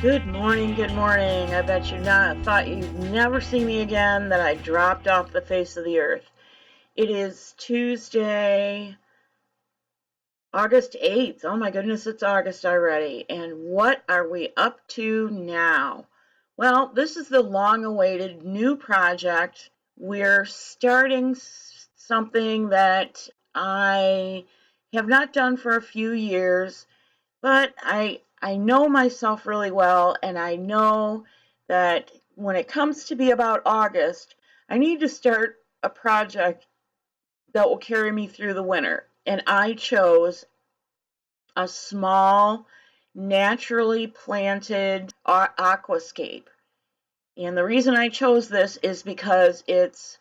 Good morning, good morning. I bet you not thought you'd never see me again, that I dropped off the face of the earth. It is Tuesday, August 8th. Oh my goodness, it's August already. And what are we up to now? Well, this is the long-awaited new project. We're starting something that I have not done for a few years, but I know myself really well, and I know that when it comes to be about August, I need to start a project that will carry me through the winter. And I chose a small, naturally planted aquascape. And the reason I chose this is because it's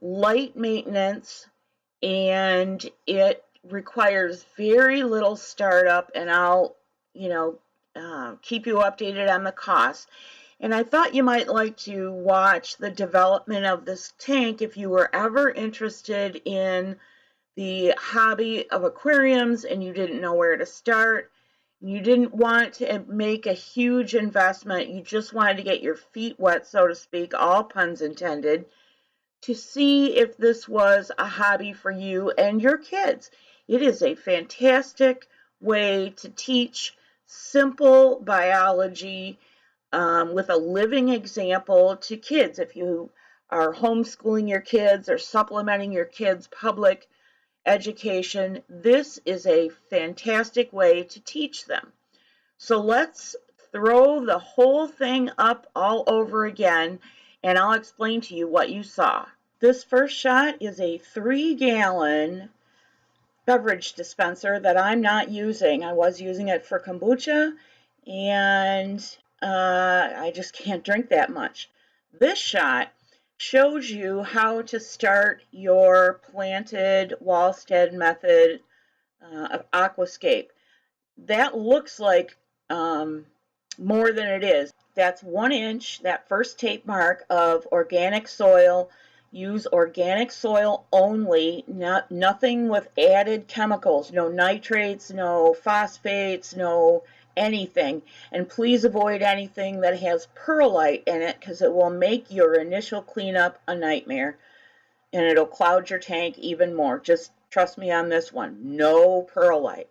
light maintenance and it requires very little startup, and I'll, keep you updated on the cost. And I thought you might like to watch the development of this tank if you were ever interested in the hobby of aquariums and you didn't know where to start. You didn't want to make a huge investment. You just wanted to get your feet wet, so to speak, all puns intended, to see if this was a hobby for you and your kids. It is a fantastic way to teach simple biology with a living example to kids. If you are homeschooling your kids or supplementing your kids' public education, this is a fantastic way to teach them. So let's throw the whole thing up all over again, and I'll explain to you what you saw. This first shot is a 3-gallon beverage dispenser that I'm not using. I was using it for kombucha, and I just can't drink that much. This shot shows you how to start your planted Walstad method aquascape. That looks like more than it is. That's 1 inch, that first tape mark of organic soil. Use organic soil only, nothing with added chemicals, no nitrates, no phosphates, no anything. And please avoid anything that has perlite in it, because it will make your initial cleanup a nightmare and it'll cloud your tank even more. Just trust me on this one. No perlite.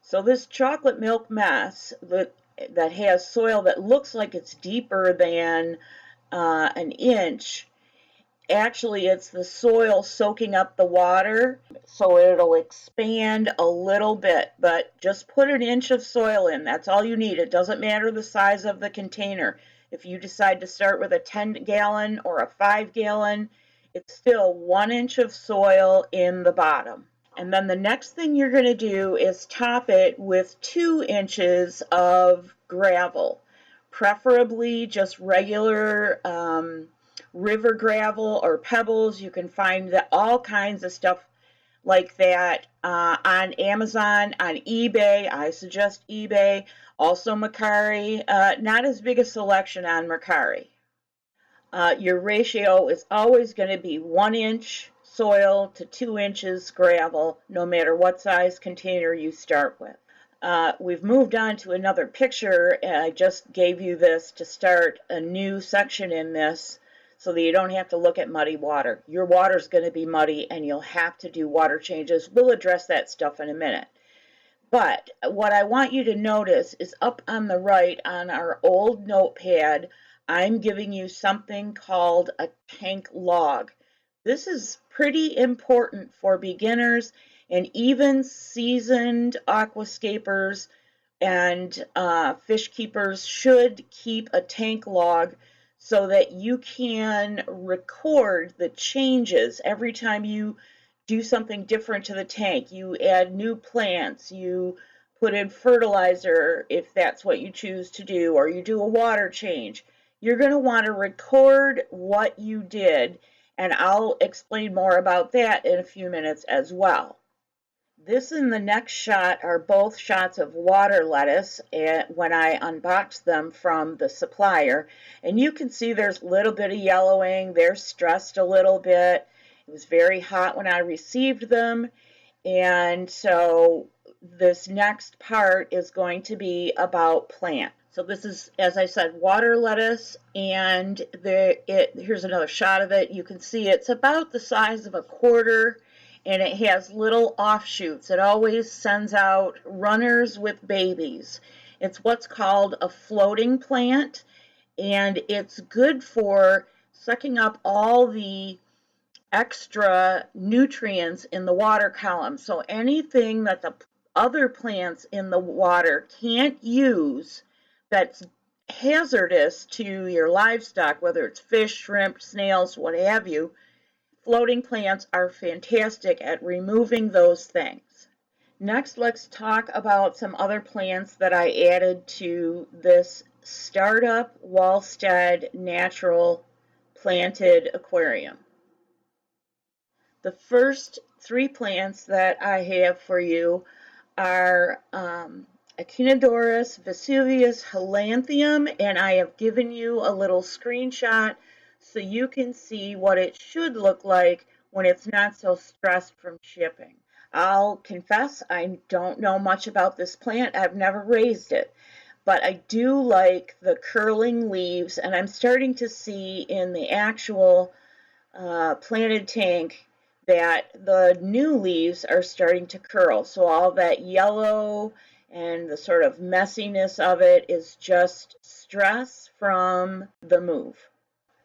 So this chocolate milk mess that has soil that looks like it's deeper than 1 inch, actually it's the soil soaking up the water, so it'll expand a little bit, but just put 1 inch of soil in. That's all you need. It doesn't matter the size of the container. If you decide to start with a 10-gallon or a 5-gallon, it's still 1 inch of soil in the bottom. And then the next thing you're going to do is top it with 2 inches of gravel, preferably just regular river gravel or pebbles. You can find all kinds of stuff like that on Amazon, on eBay. I suggest eBay. Also Mercari. Not as big a selection on Mercari. Your ratio is always going to be 1 inch soil to 2 inches gravel, no matter what size container you start with. We've moved on to another picture, and I just gave you this to start a new section in this so that you don't have to look at muddy water. Your water's going to be muddy and you'll have to do water changes. We'll address that stuff in a minute. But what I want you to notice is up on the right on our old notepad, I'm giving you something called a tank log. This is pretty important for beginners, and even seasoned aquascapers and fish keepers should keep a tank log so that you can record the changes every time you do something different to the tank. You add new plants, you put in fertilizer if that's what you choose to do, or you do a water change. You're going to want to record what you did, and I'll explain more about that in a few minutes as well. This and the next shot are both shots of water lettuce when I unboxed them from the supplier. And you can see there's a little bit of yellowing. They're stressed a little bit. It was very hot when I received them. And so this next part is going to be about plant. So this is, as I said, water lettuce, and here's another shot of it. You can see it's about the size of a quarter, and it has little offshoots. It always sends out runners with babies. It's what's called a floating plant, and it's good for sucking up all the extra nutrients in the water column. So anything that the other plants in the water can't use that's hazardous to your livestock, whether it's fish, shrimp, snails, what have you, floating plants are fantastic at removing those things. Next, let's talk about some other plants that I added to this startup Walstad natural planted aquarium. The first three plants that I have for you are Echinodorus, Vesuvius, Halanthium, and I have given you a little screenshot so you can see what it should look like when it's not so stressed from shipping. I'll confess I don't know much about this plant. I've never raised it, but I do like the curling leaves, and I'm starting to see in the actual planted tank that the new leaves are starting to curl. So all that yellow and the sort of messiness of it is just stress from the move.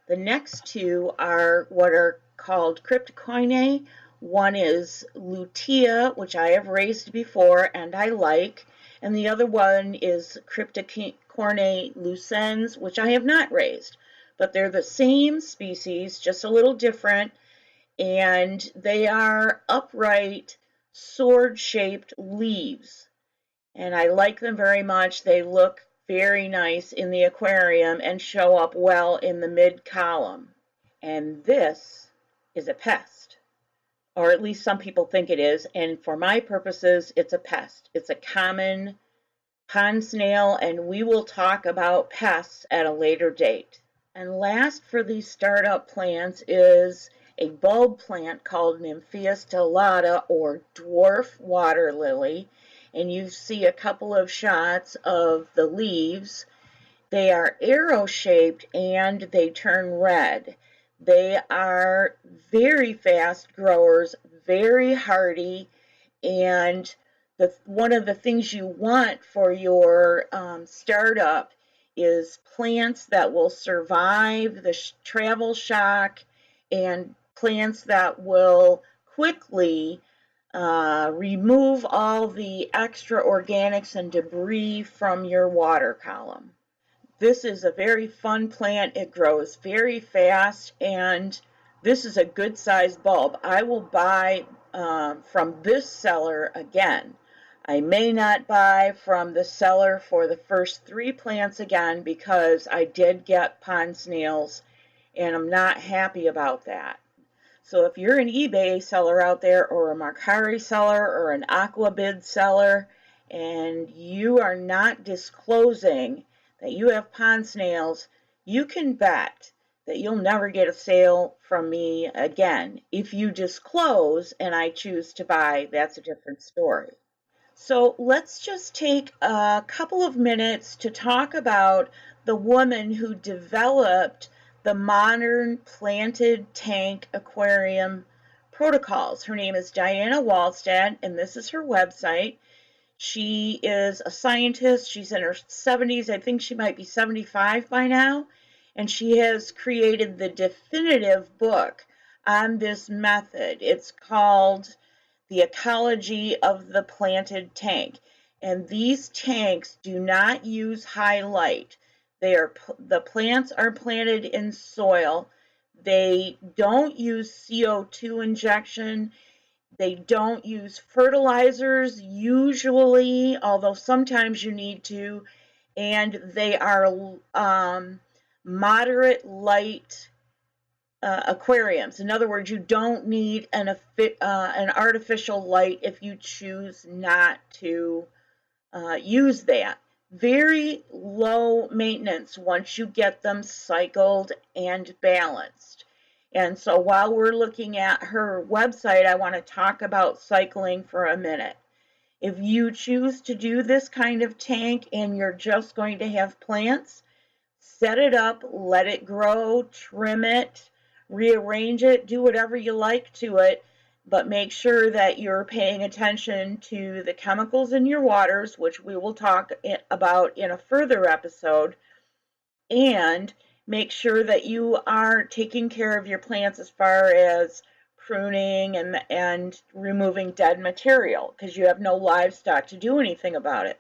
The next two are what are called cryptocoinae. One is lutea, which I have raised before and I like, and the other one is cryptocoinae lucens, which I have not raised. But they're the same species, just a little different, and they are upright, sword-shaped leaves. And I like them very much. They look very nice in the aquarium and show up well in the mid-column. And this is a pest, or at least some people think it is, and for my purposes, it's a pest. It's a common pond snail, and we will talk about pests at a later date. And last for these startup plants is a bulb plant called Nymphaea stellata, or dwarf water lily. And you see a couple of shots of the leaves. They are arrow-shaped and they turn red. They are very fast growers, very hardy, and one of the things you want for your startup is plants that will survive the travel shock and plants that will quickly remove all the extra organics and debris from your water column. This is a very fun plant. It grows very fast, and this is a good sized bulb. I will buy from this seller again. I may not buy from the seller for the first three plants again because I did get pond snails and I'm not happy about that. So if you're an eBay seller out there, or a Mercari seller, or an Aquabid seller, and you are not disclosing that you have pond snails, you can bet that you'll never get a sale from me again. If you disclose and I choose to buy, that's a different story. So let's just take a couple of minutes to talk about the woman who developed the modern planted tank aquarium protocols. Her name is Diana Walstad, and this is her website. She is a scientist. She's in her 70s. I think she might be 75 by now. And she has created the definitive book on this method. It's called The Ecology of the Planted Tank. And these tanks do not use high light. The plants are planted in soil. They don't use CO2 injection. They don't use fertilizers usually, although sometimes you need to. And they are moderate light aquariums. In other words, you don't need an artificial light if you choose not to use that. Very low maintenance once you get them cycled and balanced. And so while we're looking at her website, I want to talk about cycling for a minute. If you choose to do this kind of tank and you're just going to have plants, set it up, let it grow, trim it, rearrange it, do whatever you like to it, but make sure that you're paying attention to the chemicals in your waters, which we will talk about in a further episode, and make sure that you are taking care of your plants as far as pruning and removing dead material, because you have no livestock to do anything about it.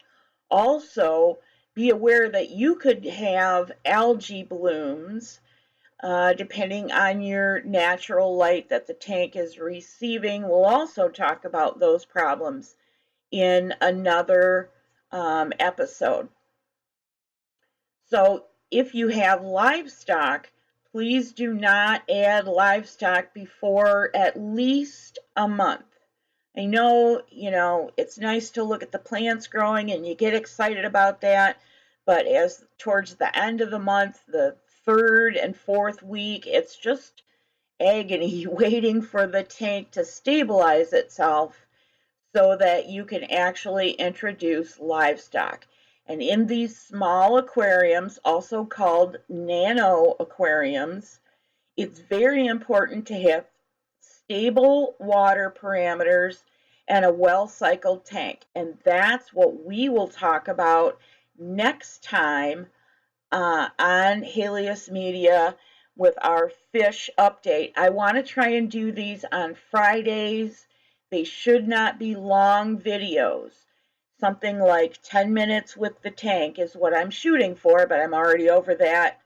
Also, be aware that you could have algae blooms depending on your natural light that the tank is receiving. We'll also talk about those problems in another episode. So if you have livestock, please do not add livestock before at least a month. I know, it's nice to look at the plants growing and you get excited about that, but as towards the end of the month, the third and fourth week, it's just agony waiting for the tank to stabilize itself so that you can actually introduce livestock. And in these small aquariums, also called nano aquariums, it's very important to have stable water parameters and a well-cycled tank. And that's what we will talk about next time on Halieusmedia with our fish update. I want to try and do these on Fridays. They should not be long videos. Something like 10 minutes with the tank is what I'm shooting for, but I'm already over that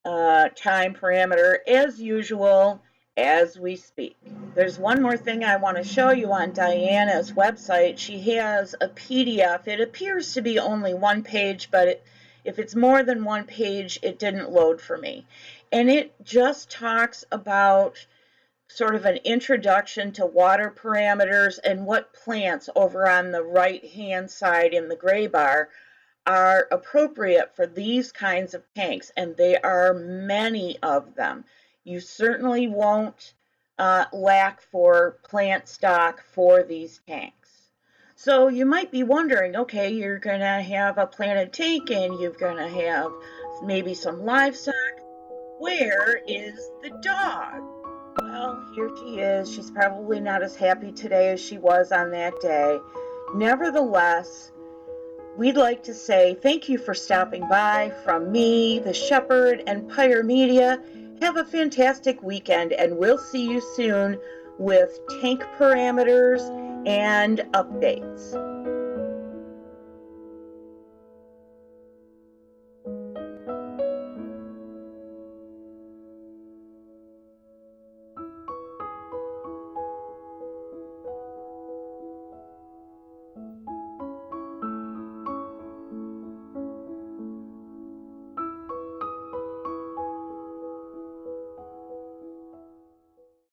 time parameter as usual as we speak. There's one more thing I want to show you on Diana's website. She has a PDF. It appears to be only one page, but if it's more than one page, it didn't load for me. And it just talks about sort of an introduction to water parameters and what plants over on the right-hand side in the gray bar are appropriate for these kinds of tanks, and there are many of them. You certainly won't lack for plant stock for these tanks. So you might be wondering, okay, you're going to have a planted tank and you're going to have maybe some livestock. Where is the dog? Well, here she is. She's probably not as happy today as she was on that day. Nevertheless, we'd like to say thank you for stopping by from me, the Shepherd, and Pyre Media. Have a fantastic weekend, and we'll see you soon with tank parameters and updates.